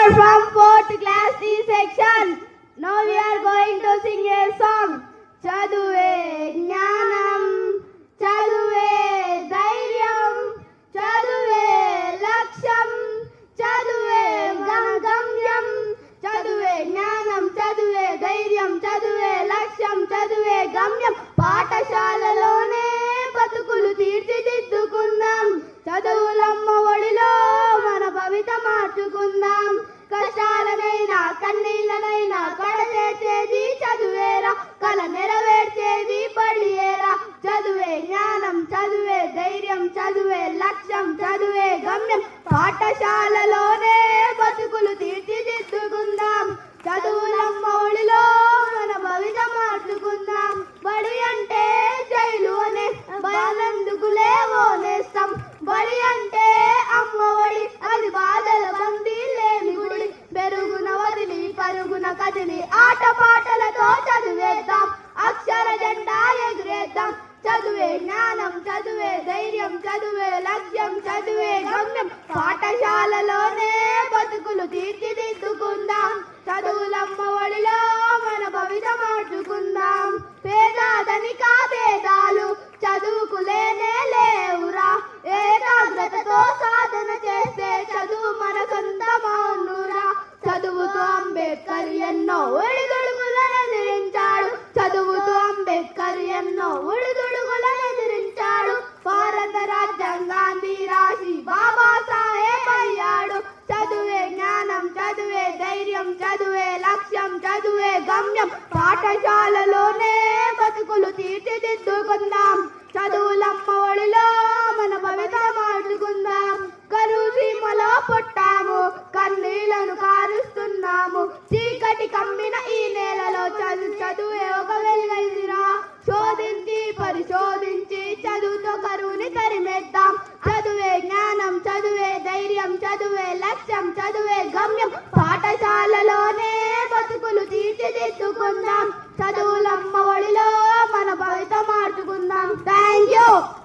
are from 4th class C section. Now we are going to sing a song. చదువే జ్ఞానం, చదువే ధైర్యం, చదువే లక్ష్యం, చదువే గమ్యం. చదువే జ్ఞానం, చదువే ధైర్యం, చదువే లక్ష్యం, చదువే గమ్యం. పాఠశాలలోనే బతుకులు తీర్చిదిద్దుకుందాం. చదువులమ్మ ఒడిలో మన భవిత మార్చుకుందాం. కష్టాలనైనా కన్నీళ్ళనైనా కడతేర్చేది చదువేరా, కల నెరవేర్చేది బడియేరా. చదువే జ్ఞానం, చదువే ధైర్యం, చదువే లక్ష్యం, చదువే గమ్యం. పాఠశాలలోనే బతుకులు తీర్చిదిద్దుకుందాం. చదువులమ్మ ఒడిలో మన భవిత మార్చుకుందాం. బడి అంటే జైలు అనే భయమెందుకు లేవోనేస్తాం. బడి అంటే అమ్మ ఒడి, అది బాధల బందీ లేని గుడి. పెరుగున వదిలి పరుగున కదిలి ఆటపాటలతో చదివేద్దాం. అక్షర జెండా ఎగురేద్దాం. చదువే జ్ఞానం, చదువే ధైర్యం, చదువే లక్ష్యం, చదువే గమ్యం. పాఠశాలలోనే బతుకులు తీర్చిదిద్దుకుందాం. చదువులమ్మ ఒడిలో మన భవిత మార్చుకుందాం. పేదాధనిక భేదాలు చదువుకు లేనే లేవురా. ఏకాగ్రతతో సాధన చేస్తే చదువు మన సొంతమౌనురా. చదువుతో అంబేద్కర్ ఎన్నో ఒడిదుడుకులను ఎదిరించాడు. చదువుతో అంబేద్కర్ ఎన్నో ఒడిదుడుకులను ఎదిరించాడు. భారత రాజ్యాంగాన్ని రాసి బాబాసాహెబ్ అయ్యాడు. చదువే జ్ఞానం, చదువే ధైర్యం, చదువే లక్ష్యం, చదువే గమ్యం. పాఠశాలలోనే బతుకులు తీర్చిదిద్దుకుందాం. చదువులమ్మ ఒడిలో మన భవిత మార్చుకుందాం. కరువు సీమలో పుట్టాము, కన్నీళ్లను కారుస్తున్నాము. చీకటి కమ్మిన ఈ నేలలో చదువే ఒక వెలుగైందిరా. శోధించి పరిశోధించి చదువుతో కరువుని తరిమేద్దాం. చదువే జ్ఞానం, చదువే ధైర్యం, చదువే లక్ష్యం, చదువే గమ్యం. పాఠశాలలోనే బతుకులు తీర్చిదిద్దుకుందాం. చదువులమ్మ ఒడిలో మన భవిత మార్చుకుందాం. Thank you.